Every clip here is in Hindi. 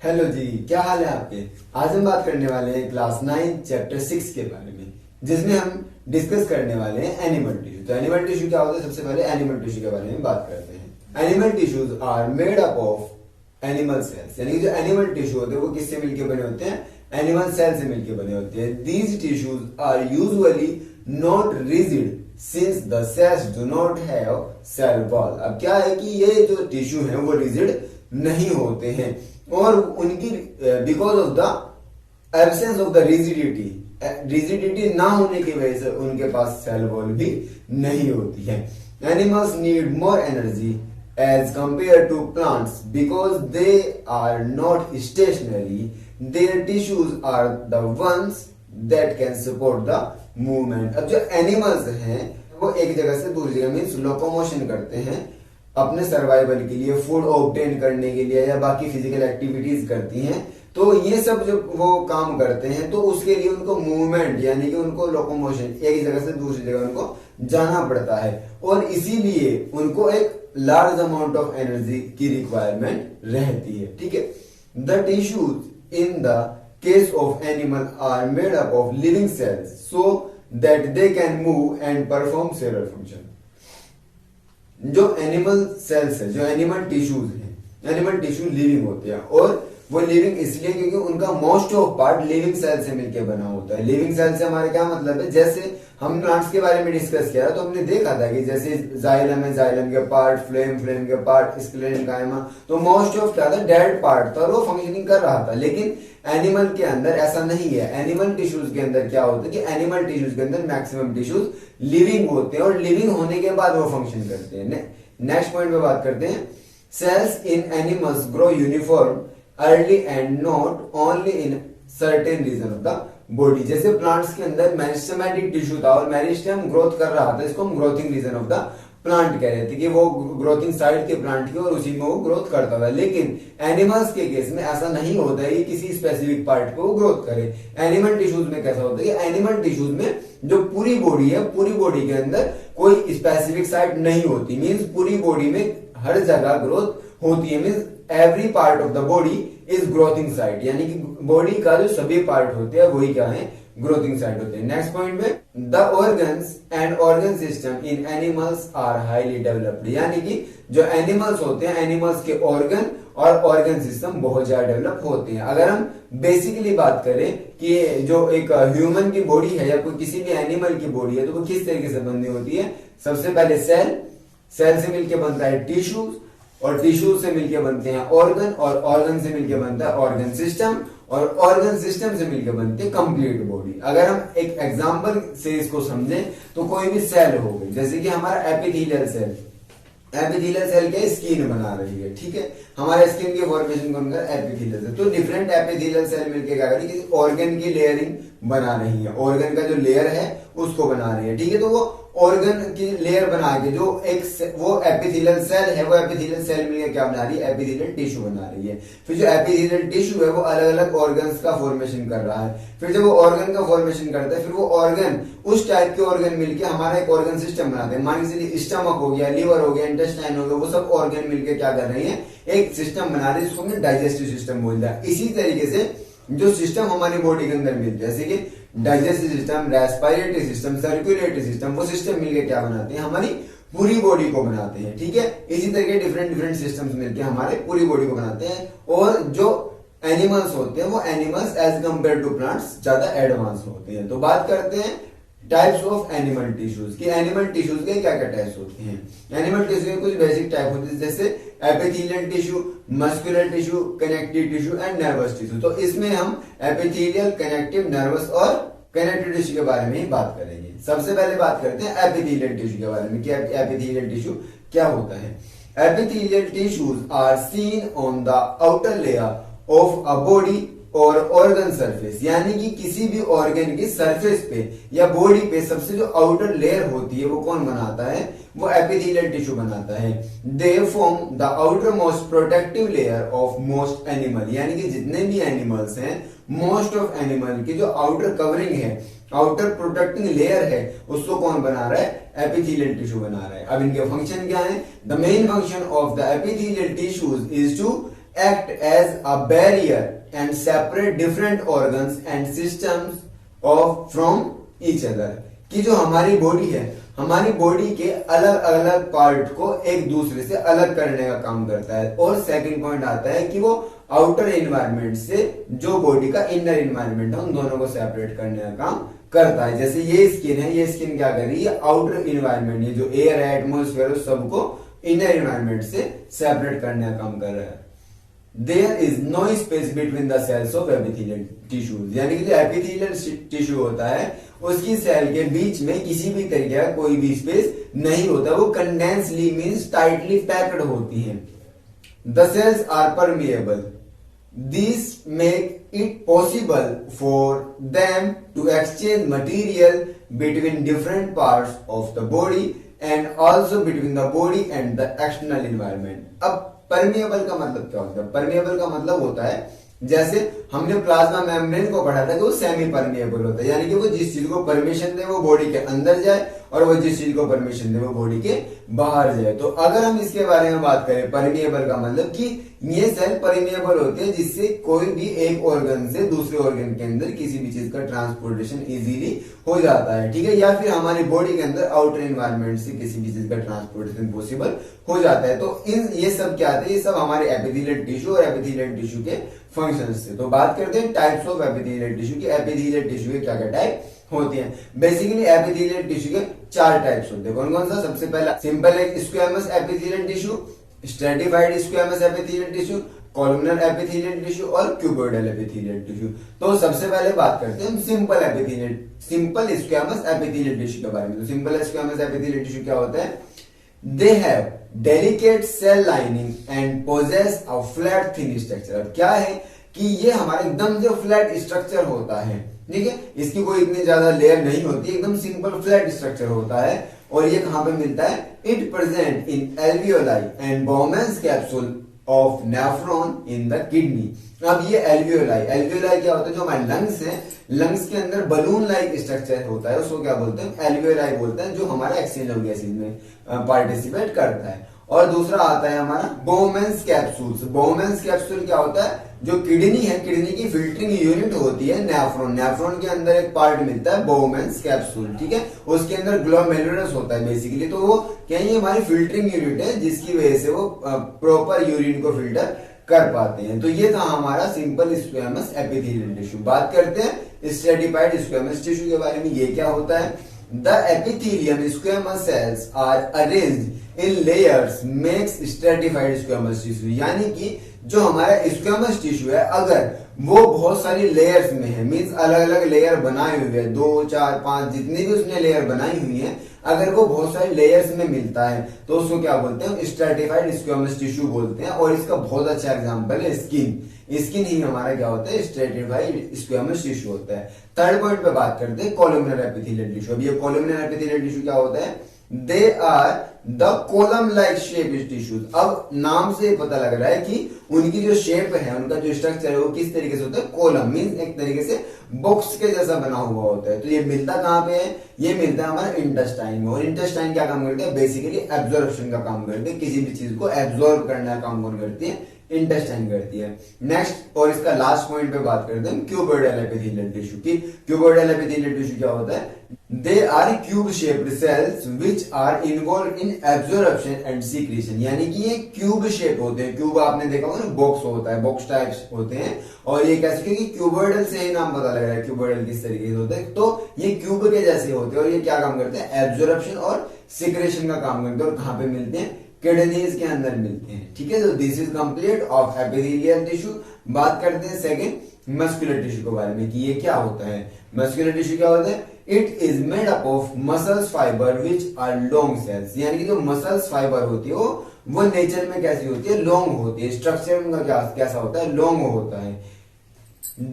हेलो जी, क्या हाल है आपके। आज हम बात करने वाले हैं क्लास 9 चैप्टर 6 के बारे में, जिसमें हम डिस्कस करने वाले हैं एनिमल टिश्यू। तो एनिमल टिश्यू क्या होता है, सबसे पहले एनिमल टिश्यू के बारे में बात करते हैं। Animal tissues are made up of animal cells, यानी कि जो एनिमल टिश्यू होते हैं वो किससे मिलकर बने होते हैं, एनिमल सेल से मिलकर बने होते हैं। These tissues are usually not rigid since the cells do not have cell wall. अब क्या है कि ये जो टिश्यू है वो रिजिड नहीं होते हैं और उनकी because of the absence of the rigidity ना होने की वजह से उनके पास सेल वॉल भी नहीं होती है। Animals need more energy as compare to plants because they are not stationary, their tissues are the ones that can support the movement. अब जो एनिमल्स हैं वो एक जगह से दूसरी जगह मीन्स लोकोमोशन करते हैं अपने सर्वाइवल के लिए, फूड ऑब्टेन करने के लिए या बाकी फिजिकल एक्टिविटीज करती हैं। तो ये सब जब वो काम करते हैं तो उसके लिए उनको मूवमेंट यानी कि उनको लोकोमोशन, एक जगह से दूसरी जगह उनको जाना पड़ता है और इसीलिए उनको एक लार्ज अमाउंट ऑफ एनर्जी की रिक्वायरमेंट रहती है। ठीक है, the tissues in the case of animal are made up of living cells so that they can move and perform cellular function. जो एनिमल सेल्स है, जो एनिमल टिश्यूज हैं, एनिमल टिश्यू लिविंग होते हैं और वो लिविंग इसलिए क्योंकि उनका most of part living cell से मिलकर बना होता है। लिविंग सेल से हमारे क्या मतलब है, जैसे हम प्लांट्स के बारे में डिस्कस किया तो हमने देखा था कि जैसे जाइलम है, जाइलम के पार्ट, फ्लेम के पार्ट, स्क्लेरेन्काइमा, तो मोस्ट ऑफ क्या था, डेड पार्ट था और वो फंक्शनिंग कर रहा था। लेकिन एनिमल के अंदर ऐसा नहीं है। एनिमल टिश्यूज के अंदर क्या होता है कि एनिमल टिश्यूज के अंदर मैक्सिमम टिश्यूज लिविंग होते हैं और लिविंग होने के बाद वो फंक्शन करते हैं। नेक्स्ट पॉइंट पे बात करते हैं, cells in animals grow uniformly and not only in certain region of the body. जैसे प्लांट्स के अंदर मेरिस्टेमेटिक टिश्यू था और मेरिस्टेम ग्रोथ कर रहा था, इसको हम ग्रोथिंग रीजन ऑफ द प्लांट कह रहे थे कि वो ग्रोथिंग साइड के प्लांट की और उसी में वो ग्रोथ करता था। लेकिन एनिमल्स के केस में ऐसा नहीं होता है कि किसी स्पेसिफिक पार्ट पे वो ग्रोथ करे। एनिमल टिश्यूज में कैसा होता है कि एनिमल टिश्यूज में जो पूरी बॉडी है, पूरी बॉडी के अंदर कोई स्पेसिफिक साइट नहीं होती, मीन्स पूरी बॉडी में हर जगह ग्रोथ होती है। Means every part of the body is growthing site, यानी कि बॉडी का जो सभी पार्ट होते हैं वही क्या है, ग्रोथिंग साइट होते हैं। नेक्स्ट पॉइंट में, the organs and organ system in animals are highly developed, यानी कि जो एनिमल्स होते हैं, एनिमल्स के ऑर्गन और ऑर्गन सिस्टम बहुत ज्यादा डेवलप होते हैं। अगर हम बेसिकली बात करें कि जो एक ह्यूमन की बॉडी है या कोई किसी भी एनिमल की बॉडी है तो वो किस तरीके से बनी होती है, सबसे पहले सेल से मिलकर बनता है टिश्यूज और टिश्यू से मिलकर बनते हैं ऑर्गन और ऑर्गन से मिलकर बनता है ऑर्गन सिस्टम और ऑर्गन सिस्टम से मिलकर बनती है कंप्लीट बॉडी। अगर हम एक एग्जांपल से इसको समझें तो कोई भी सेल हो गई, जैसे कि हमारा एपिथेलियल सेल, एपिथेलियल सेल के स्किन बना रही है। ठीक है, हमारे स्किन के फॉर्मेशन को एपिथेलियल सेल, तो डिफरेंट एपिथेलियल सेल मिलकर क्या करेगी, किसी ऑर्गन की लेयरिंग बना रही है, ऑर्गन का जो लेयर है उसको बना रही है। ठीक है, तो वो ऑर्गन की लेयर बना के जो एक वो एपिथेलियल सेल है, वो एपिथेलियल सेल मिलकर क्या बना रही है, एपिथेलियल टिश्यू बना रही है। फिर जो एपिथेलियल टिश्यू है वो अलग अलग ऑर्गन्स का फॉर्मेशन कर रहा है। फिर जब वो ऑर्गन का फॉर्मेशन करता है फिर वो ऑर्गन, उस टाइप के ऑर्गन मिलकर हमारा एक ऑर्गन सिस्टम बनाते हैं। मान लीजिए स्टमक हो गया, लीवर हो गया, इंटेस्टाइन हो गया, वो सब ऑर्गन मिलकर क्या कर रही है, एक सिस्टम बना रही है जिसको हमने डाइजेस्टिव सिस्टम बोलता है। इसी तरीके से जो सिस्टम हमारी बॉडी के अंदर मिलते हैं, जैसे कि digestive system, respiratory system, circulatory system, वो सिस्टम मिलकर क्या बनाते हैं, हमारी पूरी बॉडी को बनाते हैं। ठीक है, इसी तरह के डिफरेंट सिस्टम्स मिलकर हमारे पूरी बॉडी को बनाते हैं। और जो एनिमल्स होते हैं वो animals as compare to plants ज्यादा एडवांस होते हैं। तो बात करते हैं टाइप्स ऑफ एनिमल टिश्यूज की एनिमल टिश्यूज के क्या क्या टाइप्स होते हैं। एनिमल टिश्यू के कुछ बेसिक टाइप होते हैं, जैसे epithelial tissue, muscular tissue, connective tissue and nervous tissue. तो इसमें हम एपिथेलियल, कनेक्टिव, नर्वस और कनेक्टिव टिश्यू के बारे में ही बात करेंगे। सबसे पहले बात करते हैं एपिथेलियल टिश्यू के बारे में कि एपिथेलियल टिश्यू क्या होता है। Epithelial tissues are seen on the outer layer of a body और ऑर्गन सरफेस, यानी कि किसी भी ऑर्गन की सरफेस पे या बॉडी पे सबसे जो आउटर लेयर होती है वो कौन बनाता है, वो एपिथेलियल टिश्यू बनाता है। They form the outer most protective layer of most animal, यानी कि जितने भी एनिमल्स हैं, मोस्ट ऑफ एनिमल की जो आउटर कवरिंग है, आउटर प्रोटेक्टिंग लेयर है, उसको कौन बना रहा है, एपिथेलियल टिश्यू बना रहा है। अब इनके फंक्शन क्या है, the main function of the epithelial tissues is to act as a barrier and separate different organs and systems of from each other। कि जो हमारी बॉडी है, हमारी बॉडी के अलग अलग पार्ट को एक दूसरे से अलग करने का काम करता है। और सेकंड पॉइंट आता है कि वो आउटर एनवायरनमेंट से जो बॉडी का इनर एनवायरनमेंट है उन दोनों को सेपरेट करने का काम करता है। जैसे ये स्किन है, ये स्किन क्या कर रही है, आउटर एनवायरनमेंट, ये जो एयर है, एटमोस्फेयर, सबको इनर एनवायरनमेंट से सेपरेट करने का काम कर रहा है। There is no space between the cells of epithelial tissues, यानी कि जो एपिथेलियल टिश्यू होता है उसकी सेल के बीच में किसी भी तरीके का कोई भी स्पेस नहीं होता, वो कंडेंसली मींस टाइटली पैक्ड होती हैं। The cells are permeable, this make it possible for them to exchange material between different parts of the body and also between the body and the external environment. अब परमिएबल का मतलब क्या होता है? परमिएबल का मतलब होता है, जैसे हमने प्लाज्मा मेम्ब्रेन को पढ़ा था कि वो सेमी परमिएबल होता है, यानी कि वो जिस चीज को परमिशन दे वो बॉडी के अंदर जाए और वो जिस चीज को परमिशन दे वो बॉडी के बाहर जाए। तो अगर हम इसके बारे में बात करें, परमिएबल का मतलब कि ये सेल परमिएबल होते हैं जिससे कोई भी एक ऑर्गन से दूसरे ऑर्गन के अंदर किसी भी चीज का ट्रांसपोर्टेशन इजीली हो जाता है, ठीक है, या फिर हमारी बॉडी के अंदर आउटर एनवायरनमेंट से किसी भी चीज का ट्रांसपोर्टेशन पॉसिबल हो जाता है। तो इन ये सब क्या आते हैं, ये सब हमारे एपिथेलियल टिश्यू और एपिथेलियल टिश्यू के फंक्शन से। तो बात करते हैं टाइप्स ऑफ एपिथेलियल टिश्यू की। एपिथेलियल टिश्यू के क्या क्या टाइप होती हैं? बेसिकली एपिथेलियल टिश्यू के 4 टाइप्स होते हैं। कौन कौन सा? सबसे पहला simple squamous epithelial tissue, stratified squamous epithelial tissue, columnar epithelial tissue और क्यूबोइडल एपिथेलियल टिश्यू। तो सबसे पहले बात करते हैं सिंपल स्क्वैमस एपिथेलियल टिश्यू के बारे में। तो सिंपल स्क्वैमस एपिथेलियल टिश्यू क्या होता है? They have delicate cell lining and possess a flat thin structure। क्या है कि ये हमारे एकदम जो फ्लैट स्ट्रक्चर होता है, ठीक है, इसकी कोई इतनी ज्यादा लेयर नहीं होती, एकदम सिंपल फ्लैट स्ट्रक्चर होता है। और ये कहां पे मिलता है? It present in alveoli and Bowman's capsule of nephron in the kidney. अब ये एल्वियोलाई क्या होता है? जो हमारे लंग्स हैं, लंग्स के अंदर बलून लाइक स्ट्रक्चर होता है, उसको क्या बोलते हैं? एल्वियोलाई बोलते हैं, जो हमारा एक्सचेंज ऑफ गैसेज में पार्टिसिपेट करता है। और दूसरा आता है हमारा बोमेंस कैप्सूल्स। बोमेंस कैप्सूल क्या होता है? जो किडनी है, किडनी की फिल्टरिंग यूनिट होती है नेफ्रॉन, नेफ्रॉन के अंदर एक पार्ट मिलता है बोमेंस कैप्सूल, ठीक है, उसके अंदर ग्लोमेरुलस होता है बेसिकली। तो वो क्या है? ये हमारी फिल्टरिंग यूनिट है जिसकी वजह से वो प्रॉपर यूरिन को फिल्टर कर पाते हैं। तो ये था हमारा सिंपल स्क्वैमस एपिथेलियल टिश्यू। बात करते हैं स्ट्रेटिफाइड स्क्वैमस टिश्यू के बारे में। ये क्या होता है? The epithelium squamous cells are arranged in layers makes stratified squamous tissue. यानी कि जो हमारा स्क्वैमस टिश्यू है, अगर वो बहुत सारी लेयर्स में है, मींस अलग अलग लेयर बनाई हुई है, 2, 4, 5 जितनी भी उसने लेयर बनाई हुई है, अगर वो बहुत सारी लेयर्स में मिलता है तो उसको क्या बोलते हैं? स्ट्रेटिफाइड स्क्वैमस टिश्यू बोलते हैं। और इसका बहुत अच्छा एग्जांपल है स्किन। स्किन ही हमारा क्या होता है? स्ट्रेटिफाइड स्क्वैमस टिश्यू होता है। थर्ड पॉइंट पे बात करते हैं कॉलमनर एपिथेलियल टिश्यू। अब ये कॉलमनर एपिथेलियल टिश्यू क्या होता है? They are the column like shape tissues. अब नाम से पता लग रहा है कि उनकी जो शेप है, उनका जो स्ट्रक्चर है वो किस तरीके से होता है? कॉलम मींस एक तरीके से बॉक्स के जैसा बना हुआ होता है। तो ये मिलता कहां पे है? ये मिलता है हमारा इंटेस्टाइन में। और इंटेस्टाइन क्या काम करते हैं? बेसिकली एब्जॉर्प्शन का काम करते हैं, किसी भी चीज को एब्जॉर्ब करने का काम कौन करती है? इंटेस्टाइन करती है। नेक्स्ट और इसका लास्ट पॉइंट पे बात करते हैं क्यूबोइडल एपिथेलियल टिश्यू की। क्यूबोइडल एपिथेलियल टिश्यू क्या होता है? They are cube shaped cells which are involve in absorption and secretion. यानी कि ये क्यूब शेप होते हैं। क्यूब आपने देखा होगा ना, बॉक्स होता है, बॉक्स टाइप्स होते हैं। और ये कैसे? क्योंकि क्यूबोइडल से ही नाम पता लग रहा है क्यूबोइडल किस तरीके से होता है। तो ये क्यूब के जैसे होते हैं और ये क्या काम करते हैं? एब्जॉर्प्शन और सीक्रेशन का काम करते हैं। और कहां पे मिलते हैं? किडनीज के अंदर मिलते हैं, ठीक है। तो this is complete of epithelial tissue. बात करते हैं सेकंड मस्कुलर टिश्यू के बारे में कि ये क्या होता है। मस्कुलर टिश्यू क्या होता है? It is made up of muscles fibre which are long cells. यानी कि जो मसल्स फाइबर होती है वो नेचर में कैसी होती है? लॉन्ग होती है। स्ट्रक्चर उनका कैसा होता है? लॉन्ग होता है।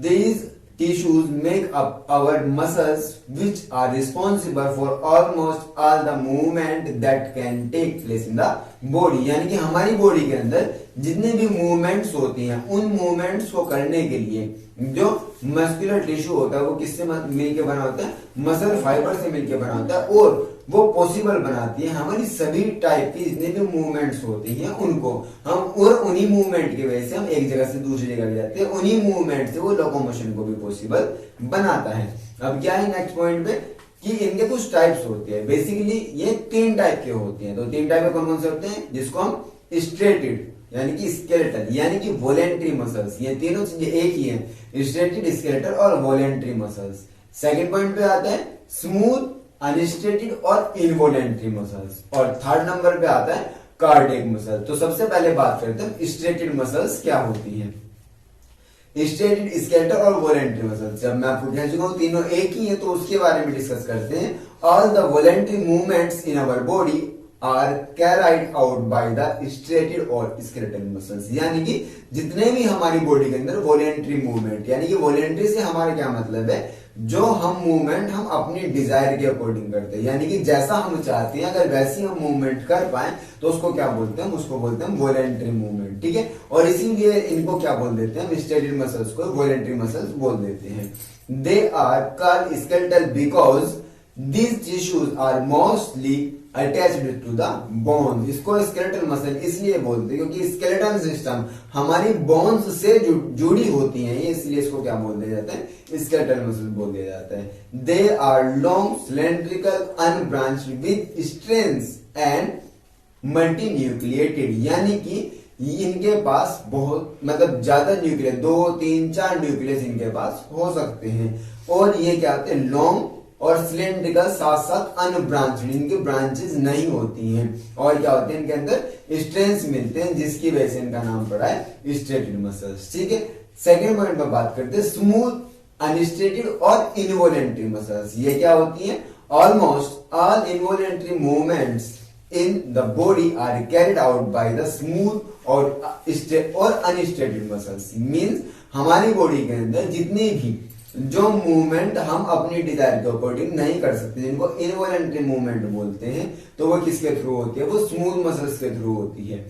These tissues make up our muscles which are responsible for almost all the movement that can take place in the body। यानी कि हमारी बॉडी के अंदर जितने भी मूवमेंट्स होती हैं उन मूवमेंट्स को करने के लिए जो मस्कुलर टिश्यू होता है वो किससे मिलकर बना होता है? मसल फाइबर से मिलकर बना होता है। और वो पॉसिबल बनाती है हमारी सभी टाइप की जितने भी मूवमेंट्स होती हैं उनको हम, और उन्हीं मूवमेंट की वजह से हम एक जगह से दूसरी जगह भी जाते हैं, उन्हीं मूवमेंट से वो लोकोमोशन को भी पॉसिबल बनाता है। अब क्या है नेक्स्ट पॉइंट पे कि इनके कुछ टाइप्स होते हैं। बेसिकली ये 3 टाइप के होते हैं। तो 3 टाइप के कौन कौन से होते हैं, जिसको हम स्ट्रेटेड यानी कि स्केलेटल यानी कि वॉलेंट्री मसल्स, ये तीनों चीजें एक ही है, स्ट्रेटेड, स्केलेटल और वॉलेंट्री मसल्स। सेकंड पॉइंट पे आता है स्मूथ, अनस्ट्रेटेड और इनवॉलेंट्री मसल्स, और थर्ड नंबर पे आता है कार्डियक मसल। तो सबसे पहले बात करते हैं स्ट्रेटेड मसल्स क्या होती है। स्ट्रेटेड, स्केलेटल और वॉलेंट्री मसल्स, जब मैं आपको कह चुका हूं तीनों एक ही है तो उसके बारे में डिस्कस करते हैं। All the voluntary movements in our body are carried out by the striated और स्केलेटल मसल्स, यानी कि जितने भी हमारी बॉडी के अंदर वॉलेंट्री मूवमेंट, यानी कि वॉलेंट्री से हमारा क्या मतलब है, जो हम मूवमेंट हम अपनी डिजायर के अकॉर्डिंग करते हैं, यानी कि जैसा हम चाहते हैं अगर वैसी हम मूवमेंट कर पाए तो उसको क्या बोलते हैं, उसको बोलते हैं वॉलेंट्री मूवमेंट, ठीक है। और इसीलिए इनको क्या बोल देते हैं, स्ट्रेटेड मसल्स को वॉलेंट्री मसल्स बोल देते हैं। They are called skeletal because these tissues are mostly attached to the bone. इसको स्केलेटल मसल इसलिए बोलते हैं क्योंकि स्केलेटन सिस्टम हमारी बोन्स से जुड़ी होती हैं, इसलिए इसको क्या बोल दिया जाता है, स्केलेटल मसल बोल दिया जाता है। They are long, cylindrical, unbranched with strength and multinucleated, यानी कि इनके पास बहुत मतलब ज्यादा न्यूक्लियस, 2, 3, 4 न्यूक्लियस इनके पास हो सकते हैं। और ये क्या होते हैं, लॉन्ग और सिलेंड्रिकल, साथ साथ अनब्रांच्ड, इनके ब्रांचेस नहीं होती हैं। और क्या होते हैं, इनके अंदर स्ट्रेंथ मिलते हैं, जिसकी वजह से इनका नाम पड़ा है स्ट्रेटेड मसल्स, ठीक है। सेकेंड पॉइंट पर बात करते हैं स्मूथ, अनस्ट्रेटेड और इनवॉलेंट्री मसल्स। ये क्या होती हैं, almost all involuntary movements in the body are carried out by the smooth और अनस्ट्रेटेड मसल्स। मींस हमारी बॉडी के अंदर जितनी भी जो मूवमेंट हम अपनी डिजायर के अकॉर्डिंग नहीं कर सकते, जिनको इनवॉलेंट्री मूवमेंट बोलते हैं, तो वो किसके थ्रू होती है, वो स्मूथ मसल्स के थ्रू होती है।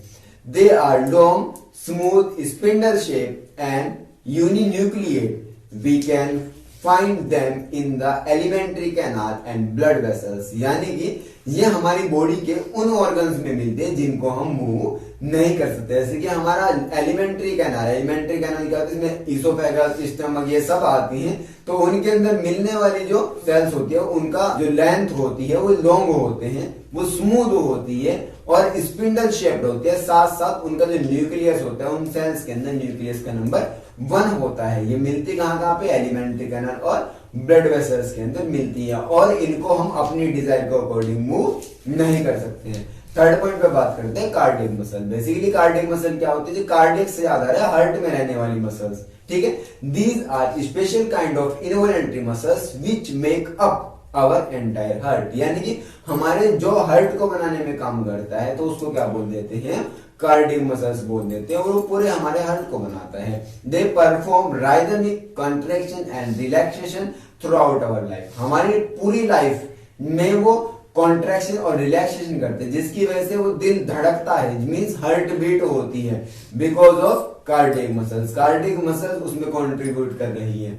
They are long, smooth, spindle shape and uninucleate. We can find them in the alimentary canal and blood vessels, यानी कि ये हमारी बॉडी के उन ऑर्गन्स में मिलते हैं जिनको हम मूव नहीं कर सकते। जैसे कि हमारा एलिमेंट्री कैनाल, एलिमेंट्री कैनाल क्या होता है, इसमें इसोफेगस, स्टमक ये सब आती हैं, तो उनके अंदर मिलने वाली जो सेल्स होती है उनका जो लेंथ होती है वो लॉन्ग होते हैं, वो स्मूथ होती है और स्पिंडल शेप्ड होती है। साथ साथ उनका जो न्यूक्लियस होता है, उन सेल्स के अंदर न्यूक्लियस का नंबर 1 होता है। ये मिलती कहाँ पे, एलिमेंट्री कैनाल और ब्लड वेसल्स के अंदर मिलती है, और इनको हम अपनी डिजायर के अकॉर्डिंग मूव नहीं कर सकते हैं। थर्ड पॉइंट पे बात करते हैं cardiac muscle. Basically cardiac muscle क्या होती है, जो कार्डियक से याद आ रहा है हार्ट में रहने वाली मसल्स, ठीक है। These are special kind of involuntary muscles which make up our entire heart, यानी कि हमारे जो हार्ट को बनाने में काम करता है, तो उसको क्या बोल देते हैं, कार्डियक मसल्स बोल देते हैं, और वो पूरे हमारे हार्ट को बनाता है। They perform rhythmic contraction and relaxation throughout our life. हमारी पूरी लाइफ में वो कॉन्ट्रैक्शन और रिलैक्सेशन करते हैं, जिसकी वजह से वो दिल धड़कता है, मींस हार्ट बीट होती है, because of cardiac muscles. Cardiac muscles उसमें कंट्रीब्यूट कर रही है।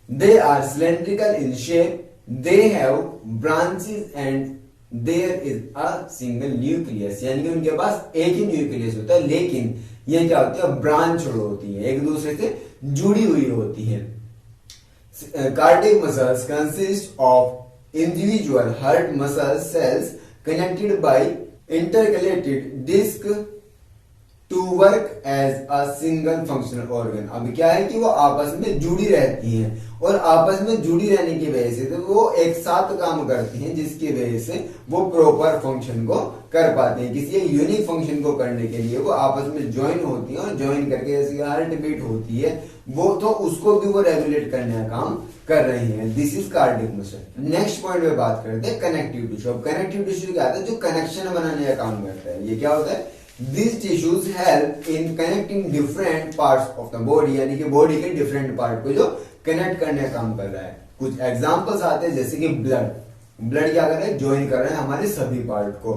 They are cylindrical in shape, they have branches and there is a single nucleus, यानी कि उनके पास एक ही न्यूक्लियस होता है, लेकिन ये क्या होती है, ब्रांच होती है, एक दूसरे से जुड़ी हुई होती है। Cardiac muscles consist of individual heart muscle cells connected by intercalated disc to work as a single functional organ। अब क्या है कि वो आपस में जुड़ी रहती हैं, और आपस में जुड़ी रहने की वजह से तो वो एक साथ काम करती हैं, जिसकी वजह से वो प्रॉपर फंक्शन को कर पाते हैं। किसी यूनिक फंक्शन को करने के लिए वो आपस में ज्वाइन होती हैं, और ज्वाइन करके जैसे हार्ट बीट होती है वो, तो उसको भी वो रेगुलेट करने का काम कर रही हैं। This is cardiac muscle. Next point पे बात करते हैं कनेक्टिव टिश्यू। अब कनेक्टिव टिश्यू क्या होता है, जो कनेक्शन बनाने का काम करता है। ये क्या होता है, These tissues help in connecting different parts of the body, यानी कि बॉडी के डिफरेंट पार्ट को जो कनेक्ट करने का काम कर रहा है। कुछ एग्जांपल्स आते हैं, जैसे कि ब्लड क्या कर रहा है, ज्वाइन कर रहे हैं हमारे सभी पार्ट को।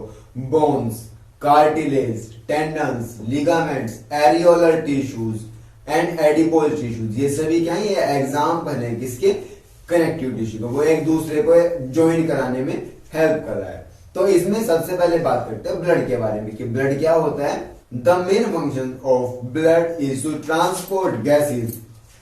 Bones, cartilage, tendons, ligaments, areolar tissues and adipose tissues, ये सभी क्या है, ये एग्जाम्पल है किसके, कनेक्टिव टिश्यू को। वो एक दूसरे को ज्वाइन कराने में हेल्प कर रहा है। तो इसमें सबसे पहले बात करते हैं ब्लड के बारे में कि ब्लड क्या होता है। The main function of blood is to transport gases,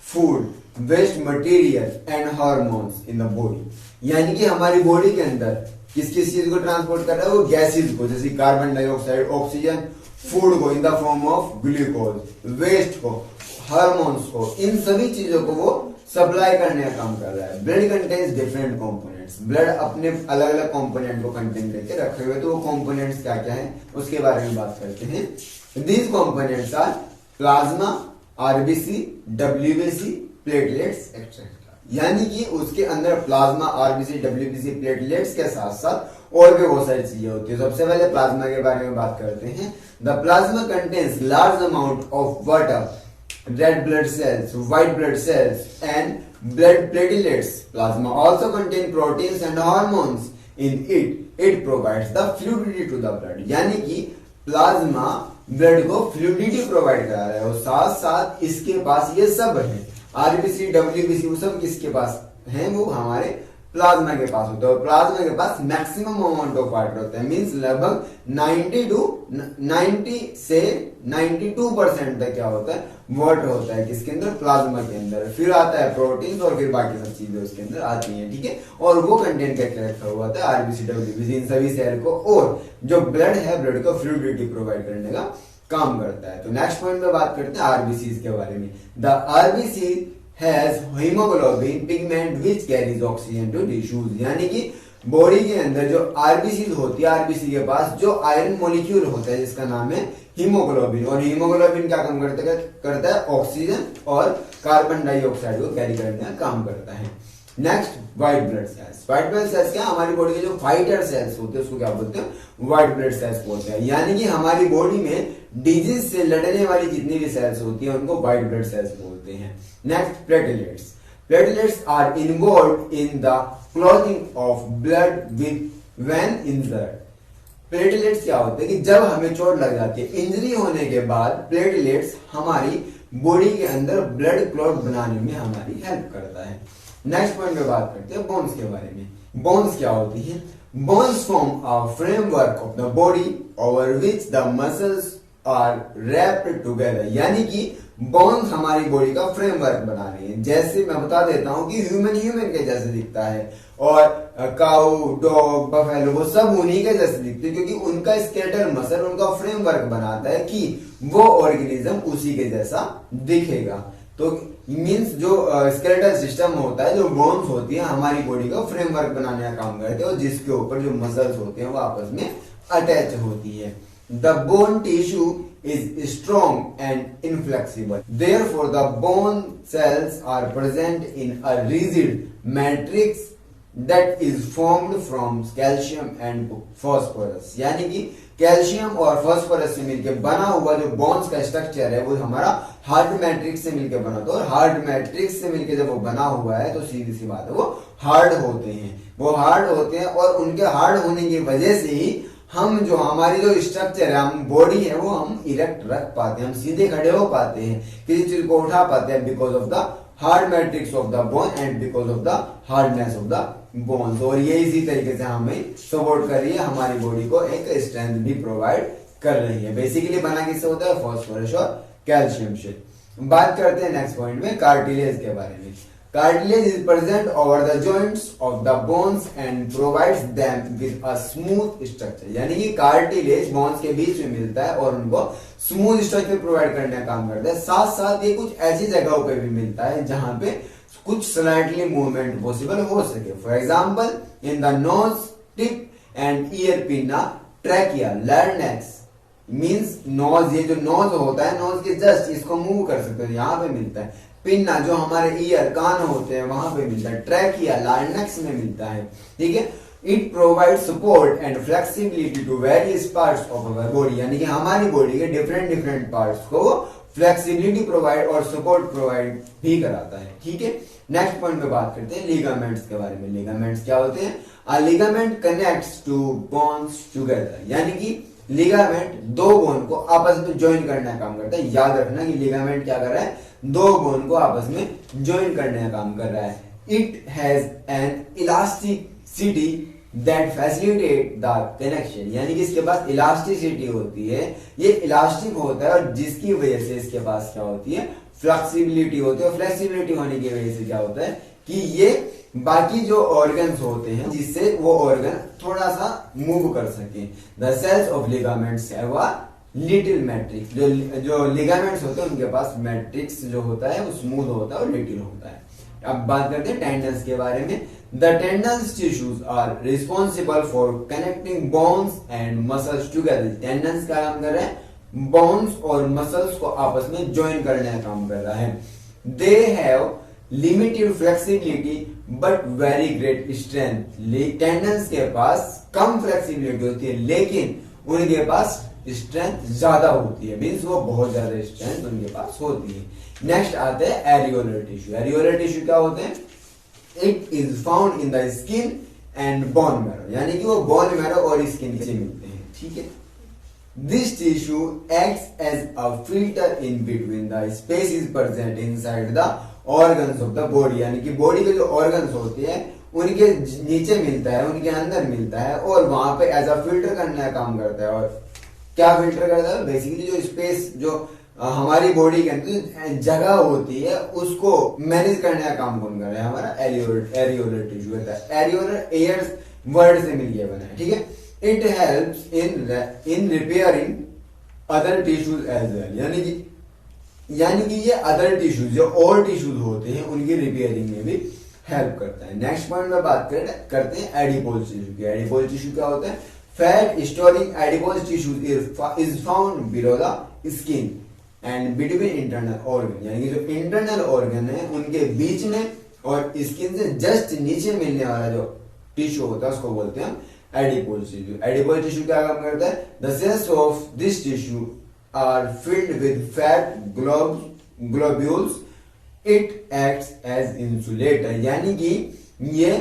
food, waste material and hormones in the body. यानी कि हमारी बॉडी के अंदर किस किस चीज को ट्रांसपोर्ट कर रहा है, वो गैसेज को, जैसे कार्बन डाइऑक्साइड, ऑक्सीजन, फूड को in the form of glucose, waste को, हार्मोन्स को, इन सभी चीजों को वो सप्लाई करने का काम कर रहा है। Blood contains different components, blood अपने अलग अलग कंपोनेंट को कंटेन करके रखे हुए, तो वो कंपोनेंट्स क्या क्या है उसके बारे में बात करते हैं। These components are plasma, RBC, WBC, platelets etcetera. यानी कि उसके अंदर प्लाज्मा, आरबीसी, डब्ल्यूबीसी, प्लेटलेट्स के साथ साथ और भी बहुत सारी चीजें होती है। सबसे पहले प्लाज्मा के बारे में बात करते हैं। The plasma contains large amount of water, red blood cells, white blood cells and blood platelets. Plasma also contain proteins and hormones. In it provides the fluidity to the blood. यानी कि प्लाज्मा ब्लड को फ्लूइडिटी प्रोवाइड करा रहा है और साथ साथ इसके पास ये सब है, आरबीसी, डब्ल्यूबीसी, वो सब किसके पास है, वो हमारे प्लाज्मा के पास होता है। और प्लाज्मा के पास मैक्सिमम अमाउंट ऑफ वाटर होता है, मींस लगभग 90 से 92% तक क्या होता है, वाटर होता है किसके अंदर, प्लाज्मा के अंदर। फिर आता है प्रोटीन और फिर बाकी सब चीजें उसके अंदर आती हैं, ठीक है। और वो कंटेंट करके रखा हुआ होता है आरबीसी, डब्ल्यूबीसी, इन सभी सेल को। और जो ब्लड है, ब्लड को फ्लूइडिटी प्रोवाइड करने का काम करता है। तो नेक्स्ट पॉइंट में बात करते हैं आरबीसी के बारे में। The RBC has hemoglobin pigment which carries oxygen to tissues। यानी कि बॉडी के अंदर जो आरबीसी होती है, आरबीसी के पास जो आयरन मॉलिक्यूल होता है जिसका नाम है हीमोग्लोबिन, और हीमोग्लोबिन क्या काम करता है, ऑक्सीजन और कार्बन डाइऑक्साइड को कैरी करने का काम करता है। Next, white blood cells. White blood cells क्या, हमारी बॉडी के जो फाइटर सेल्स होते हैं उसको क्या बोलते हैं, व्हाइट ब्लड सेल्स बोलते हैं। यानी कि हमारी बॉडी में डिजीज से लड़ने वाली जितनी भी सेल्स होती है उनको व्हाइट ब्लड सेल्स बोलते हैं। Next, platelets. Platelets are involved in the clotting of blood with when injured. प्लेटलेट्स क्या होते हैं कि जब हमें चोट लग जाती है, इंजरी होने के बाद प्लेटलेट्स हमारी बॉडी के अंदर ब्लड क्लॉट बनाने में हमारी हेल्प करता है। नेक्स्ट पॉइंट में बात करते हैं बोन्स के बारे में। बोन्स क्या होती है, bones form a framework of the body over which the muscles are wrapped together. यानी कि बोन्स हमारी बॉडी का फ्रेमवर्क बना रही है। जैसे मैं बता देता हूं कि ह्यूमन के जैसे दिखता है, और काऊ, डॉग, बफेलो, वो सब उन्हीं के जैसे दिखते हैं, क्योंकि उनका स्केलेटल मसल उनका फ्रेमवर्क बनाता है कि वो ऑर्गेनिज्म उसी के जैसा दिखेगा। तो मींस जो स्केलेटल सिस्टम होता है, जो बोन्स होती है, हमारी बॉडी का फ्रेमवर्क बनाने का काम करते हैं, और जिसके ऊपर जो मसल्स होते हैं वो आपस में अटैच होती है। The bone tissue is strong and inflexible. Therefore, the bone cells are present in a rigid matrix that is formed from calcium and phosphorus. यानी कि कैल्शियम और फास्फोरस से मिलकर बना हुआ जो बोन्स का स्ट्रक्चर है वो हमारा हार्ड मैट्रिक्स से मिलकर बना होता है। और हार्ड मैट्रिक्स से मिलकर जब वो बना हुआ है तो सीधी सी बात है वो हार्ड होते हैं, वो हार्ड होते हैं। और उनके हार्ड होने की वजह से ही हम जो हमारी जो स्ट्रक्चर है, हम बॉडी है, वो हम इरेक्ट रख पाते हैं, हम सीधे खड़े हो पाते हैं, किसी चीज को उठा पाते हैं, because of the hard matrix of the bone and because of the hardness of the bones. और ये इसी तरीके से हमें सपोर्ट कर रही है, हमारी बॉडी को एक स्ट्रेंथ भी प्रोवाइड कर रही है। बेसिकली बना किससे होता है, फास्फोरस और कैल्शियम से। बात करते हैं नेक्स्ट पॉइंट में कार्टिलेज के बारे में। Cartilage is present over the joints of the bones and provides them with a smooth structure। यानी कि कार्टिलेज बोन्स के बीच में मिलता है और उनको स्मूथ स्ट्रक्चर प्रोवाइड करने का काम करता है। साथ साथ ये कुछ ऐसी जगहों पे भी मिलता है जहां पे कुछ स्लाइटली मूवमेंट पॉसिबल हो सके। For example, in the nose tip and ear pinna, trachea, larynx means nose, ये जो नोज होता है, नोज के जस्ट इसको मूव कर सकते हो, यहाँ पे मिलता है। पिन्ना जो हमारे ईयर, कान होते हैं, वहां पे मिलता है। ट्रैकिया लार्ynx में मिलता है, ठीक है। It provide support and flexibility to various parts of our body. यानी कि हमारी बॉडी के डिफरेंट पार्ट्स को फ्लेक्सिबिलिटी प्रोवाइड और सपोर्ट प्रोवाइड भी कराता है, ठीक है। नेक्स्ट पॉइंट पे बात करते हैं लिगामेंट्स के बारे में। लिगामेंट्स क्या होते हैं, a ligament connects two bones together. यानी कि लिगामेंट दो बोन को आपस में ज्वाइन करने का काम करता है। याद रखना कि लिगामेंट क्या कर रहा है, दो बोन को आपस में ज्वाइन करने का काम कर रहा है। It has an elasticity that facilitate the connection, यानी कि इसके पास इलास्टिसिटी होती है, ये इलास्टिक होता है और जिसकी वजह से इसके पास क्या होती है, फ्लेक्सिबिलिटी होती है। और फ्लेक्सिबिलिटी होने की वजह से क्या होता है कि ये बाकी जो ऑर्गन्स होते हैं जिससे वो ऑर्गन थोड़ा सा मूव कर सके। The cells of ligaments have a little matrix, जो लिगामेंट्स होते हैं उनके पास मैट्रिक्स जो होता है वो स्मूथ होता है और लिटिल होता है। अब बात करते हैं टेंडन्स के बारे में। The tendons tissues are responsible for connecting bones and muscles together. Tendons का काम कर रहे हैं बोन्स और मसल्स को आपस में ज्वाइन करने का काम कर रहा है। They have limited flexibility but very great strength. Tendons के पास कम फ्लेक्सिबिलिटी होती है लेकिन उनके पास स्ट्रेंथ ज्यादा होती है, मीन्स वो बहुत ज्यादा स्ट्रेंथ उनके पास होती है। नेक्स्ट आते हैं एरियोलर टिश्यू। एरियोलर टिश्यू क्या होते हैं? It is found in the skin and bone marrow, यानी कि वो बोन मैरो और स्किन से मिलते हैं, ठीक है। This tissue acts as a filter in between the spaces present inside the organs of the body, यानी कि बॉडी के जो ऑर्गन्स होते हैं उनके नीचे मिलता है, उनके अंदर मिलता है और वहां पे एज अ फिल्टर करने का काम करता है। और क्या फिल्टर करता है? बेसिकली जो स्पेस जो हमारी बॉडी के अंदर जगह होती है उसको मैनेज करने का काम कौन कर रहा है? हमारा एरियोलर टिश्यू होता है। एरियोलर एयर्स वर्ड से मिलकर बना है, ठीक है। It helps in repairing other tissues as well, यानी कि ये अदर टिश्यूज जो और टिश्यूज होते हैं उनकी रिपेयरिंग में भी हेल्प करता है। नेक्स्ट पॉइंट में बात करते हैं एडिपोज टिश्यू की। एडिपोज टिश्यू क्या होता है? Fat storing adipose tissue is found below the skin and between internal organ, यानी कि जो इंटरनल ऑर्गन है उनके बीच में और स्किन से जस्ट नीचे मिलने वाला जो टिश्यू होता है उसको बोलते हैं एडिपोज टिश्यू। एडिपोज टिश्यू क्या काम करता है? The cells of this tissue are filled with fat globules, it acts as insulator, यानी कि ये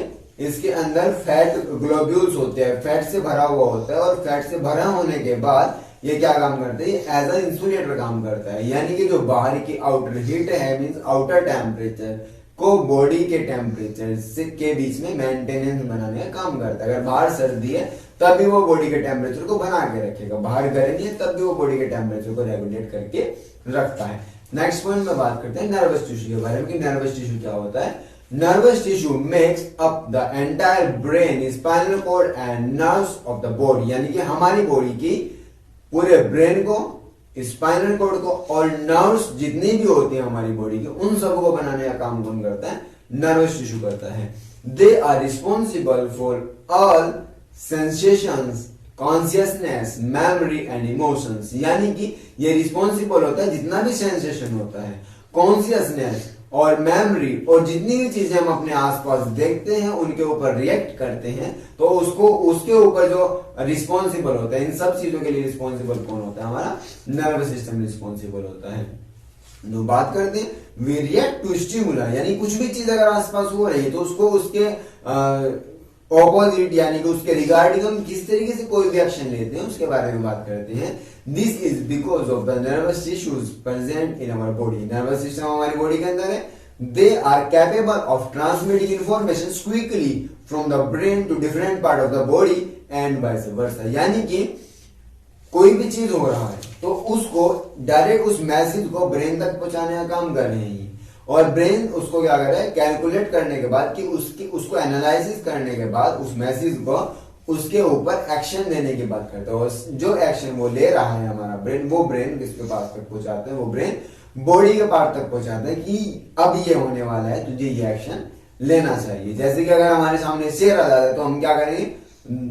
इसके अंदर फैट ग्लोब्यूल्स होते हैं, फैट से भरा हुआ होता है और फैट से भरा होने के बाद ये क्या काम करता है? एज अ इंसुलेटर काम करता है, यानी कि जो बाहर की आउटर हीट है मींस आउटर टेम्परेचर को बॉडी के टेम्परेचर से के बीच में मेंटेनेंस बनाने का काम करता है। अगर बाहर सर्दी है तब भी वो बॉडी के टेम्परेचर को बना के रखेगा, बाहर गर्मी है तब भी वो बॉडी के टेम्परेचर को रेगुलेट करके रखता है। नेक्स्ट पॉइंट में बात करते हैं नर्वस टिश्यू के बारे में कि नर्वस टिश्यू क्या होता है। Nervous tissue makes up the entire brain, spinal cord and nerves of the body, यानी कि हमारी बॉडी की पूरे ब्रेन को, स्पाइनल कॉर्ड को और नर्व्स जितनी भी होती हैं हमारी बॉडी के उन सबको बनाने का काम कौन करता है? नर्वस टिश्यू करता है। They are responsible for all sensations, consciousness, memory and emotions, यानी कि ये रिस्पॉन्सिबल होता है जितना भी सेंसेशन होता है, कॉन्शियसनेस और मेमोरी और जितनी भी चीजें हम अपने आसपास देखते हैं उनके ऊपर रिएक्ट करते हैं, तो उसको उसके ऊपर जो रिस्पॉन्सिबल होता है, इन सब चीजों के लिए रिस्पॉन्सिबल कौन होता है? हमारा नर्वस सिस्टम रिस्पॉन्सिबल होता है। तो बात करते हैं वी रिएक्ट टू स्टिमुला, यानी कुछ भी चीज अगर आसपास हो रही है तो उसको उसके ऑपोजिट यानी कि उसके रिगार्डिंग हम किस तरीके से कोई भी एक्शन लेते हैं उसके बारे में बात करते हैं। This is because of the nervous tissues present in our body. Nervous system हमारी बॉडी के अंदर है। They are capable of transmitting information quickly from the brain to different part of the body and vice versa, यानी कि कोई भी चीज हो रहा है तो उसको डायरेक्ट उस मैसेज को ब्रेन तक पहुंचाने का काम कर रहे हैं और ब्रेन उसको क्या कर रहा है? कैलकुलेट करने के बाद कि उसको एनालिसिस करने के बाद उस मैसेज को उसके ऊपर एक्शन देने की बात करता है और जो एक्शन वो ले रहा है हमारा ब्रेन, वो ब्रेन किसके पास तक पहुंचाता है? वो ब्रेन बॉडी के पार्ट तक पहुंचाता है कि अब ये होने वाला है, तुझे ये एक्शन लेना चाहिए। जैसे कि अगर हमारे सामने शेर आ जाता है तो हम क्या करेंगे?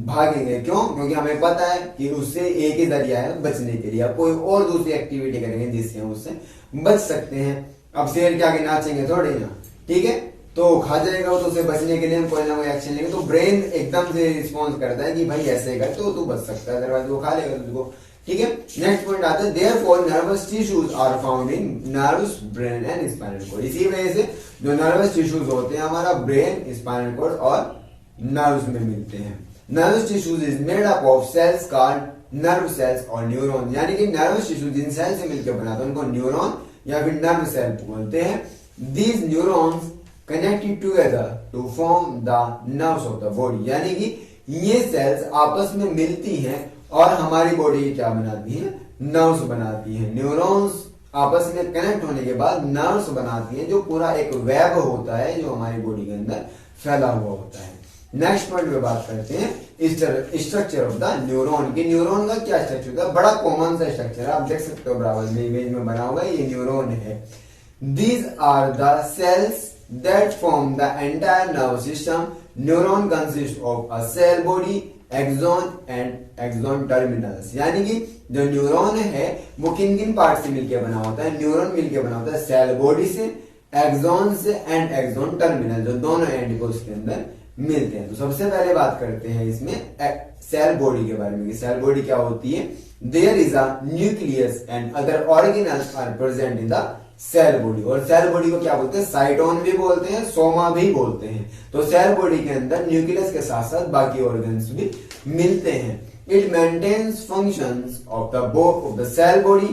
भागेंगे। क्यों? क्योंकि हमें पता है कि उससे एक ही जरिया है बचने के लिए, कोई और दूसरी एक्टिविटी करेंगे जिससे हम उससे बच सकते हैं। अब शेर क्या के नाचेंगे थोड़ी ना, ठीक है, तो खा जाएगा तो उसे बचने के लिए हम कोई ना कोई एक्शन लेंगे, तो ब्रेन एकदम से रिस्पॉन्स करता है कि भाई ऐसे कर तो तू बच सकता है, अदरवाइज वो खा लेगा तुझको, ठीक है। नेक्स्ट पॉइंट आता है therefore nervous tissues are found in nerves, brain and spinal cord. इसी वजह से जो नर्वस टिश्यूज होते हैं हमारा ब्रेन, स्पाइनल कॉर्ड और नर्व्स में मिलते हैं। Nervous tissues is made up of cells called nerve cells और न्यूरॉन, यानी कि नर्वस टिश्यू जिन सेल से मिलकर बनाते हैं उनको न्यूरॉन या फिर नर्व सेल बोलते हैं। These neurons connected together to form the nerves of the body, यानी कि ये सेल्स आपस में मिलती हैं और हमारी बॉडी की क्या बनाती है, नर्व्स बनाती है। न्यूरॉन्स आपस में कनेक्ट होने के बाद नर्व्स बनाती हैं, जो पूरा एक वेब होता है जो हमारी बॉडी के अंदर फैला हुआ होता है। नेक्स्ट पॉइंट पे बात करते हैं स्ट्रक्चर ऑफ द न्यूरॉन की। न्यूरॉन का क्या स्ट्रक्चर होता है, बड़ा कॉमन सा स्ट्रक्चर है, आप देख सकते हो बराबर में इमेज में बना हुआ है, ये न्यूरॉन है। These are the cells that form the entire nervous system. Neuron consists of a cell body, axon and axon terminals. यानी कि जो न्यूरॉन है वो किन किन पार्ट से मिलकर बना होता है, न्यूरॉन मिलकर बना होता है सेल बॉडी से, एक्सॉन से एंड एक्सॉन टर्मिनल, जो दोनों एंड को उसके अंदर मिलते हैं। तो सबसे पहले बात करते हैं इसमें सेल बॉडी के बारे में। सेल बॉडी क्या होती है, there is a nucleus and other organelles are present in the cell body. और सेल बॉडी को क्या बोलते हैं, साइटोन भी बोलते हैं, सोमा भी बोलते हैं। तो सेल बॉडी के अंदर न्यूक्लियस के साथ साथ बाकी ऑर्गन्स भी मिलते हैं। It maintains functions of the cell body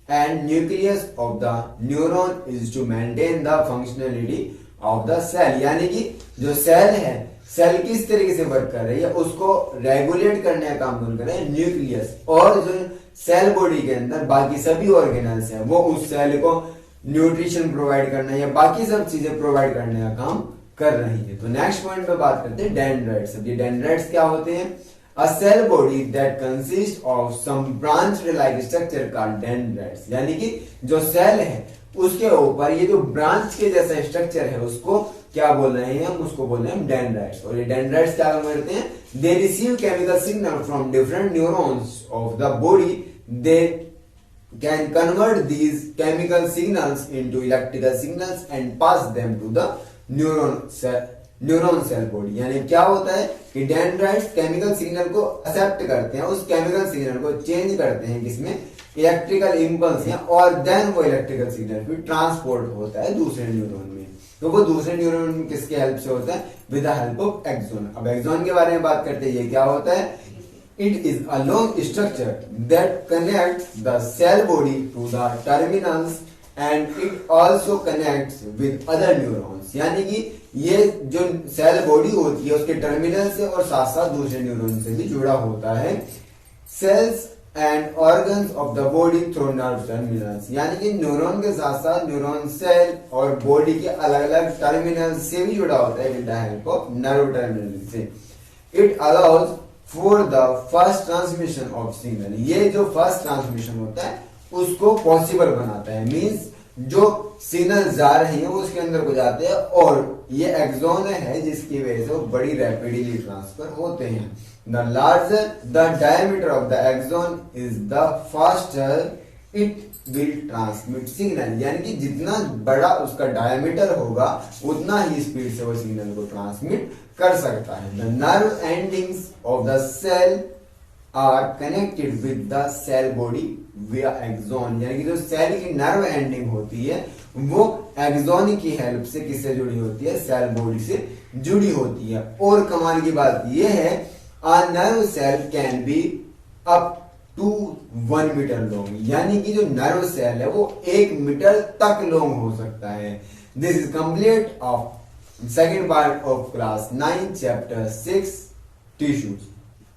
and nucleus of the neuron is to maintain the functionality of the cell. यानी कि जो सेल है, सेल किस तरीके से वर्क कर रही है उसको रेगुलेट करने का काम कौन कर रहा है, न्यूक्लियस। और जो सेल बॉडी के अंदर बाकी सभी ऑर्गेनल्स हैं वो उस सेल को न्यूट्रिशन प्रोवाइड करना या बाकी सब चीजें प्रोवाइड करने का काम कर रही है। तो नेक्स्ट पॉइंट पे बात करते हैं डेंड्राइट्स। ये डेंड्राइट्स क्या होते हैं, a cell body that consist of some branch like structure called dendrites. यानी कि जो सेल है उसके ऊपर ये जो ब्रांच के जैसा स्ट्रक्चर है उसको क्या बोल रहे हैं हम, उसको बोल रहे हैं डेंड्राइट्स। और ये डेंड्राइट्स क्या करते हैं, they receive chemical signal from different neurons of the body, they can convert these chemical signals into electrical signals and pass them to the neuron cell body। यानी क्या होता है कि डेंड्राइट्स केमिकल सिग्नल को एक्सेप्ट करते हैं, उस केमिकल सिग्नल को चेंज करते हैं किसमें, इलेक्ट्रिकल इंपल्स में, और देन वो इलेक्ट्रिकल सिग्नल फिर ट्रांसपोर्ट होता है दूसरे न्यूरॉन में। तो वो दूसरे न्यूरॉन किसके हेल्प से होता है, with the help of axon. अब एक्सॉन के बारे में बात करते हैं, ये क्या होता है, it is a long structure that connects the cell body to the terminals and it also connects with other neurons। यानी कि ये जो सेल बॉडी होती है उसके टर्मिनल से और साथ साथ दूसरे न्यूरॉन से भी जुड़ा होता है। Cells and organs of the body through nerve terminals. यानी कि न्यूरॉन के साथ साथ न्यूरॉन सेल और बॉडी के अलग अलग टर्मिनल से भी जुड़ा होता है with the help of nerve terminal से। It allows for the first transmission of signal. ये जो फर्स्ट ट्रांसमिशन होता है उसको पॉसिबल बनाता है, मींस जो सिग्नल जा रहे हैं वो उसके अंदर को जाते हैं और ये एक्सॉन है जिसकी वजह से वो बड़ी रैपिडली ट्रांसफर होते हैं। The larger the diameter of the axon is the faster it will transmit signal. यानी कि जितना बड़ा उसका डायमीटर होगा उतना ही स्पीड से वो सिग्नल को ट्रांसमिट कर सकता है। The nerve endings of the cell are connected with the cell body via axon. यानी कि जो सेल की नर्व एंडिंग होती है वो एक्सॉन की हेल्प से किससे जुड़ी होती है, सेल बॉडी से जुड़ी होती है। और कमाल की बात यह है, a nerve cell can be up to 1 metre long. यानी कि जो नर्व सेल है वो 1 मीटर तक लॉन्ग हो सकता है। This is complete of second part of class 9 chapter 6 tissues.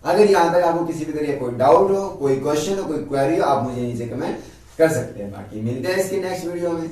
अगर यहां तक आपको किसी भी तरह कोई डाउट हो, कोई क्वेश्चन हो, कोई क्वेरी हो, आप मुझे नीचे कमेंट कर सकते हैं। बाकी मिलते हैं इसके नेक्स्ट वीडियो में।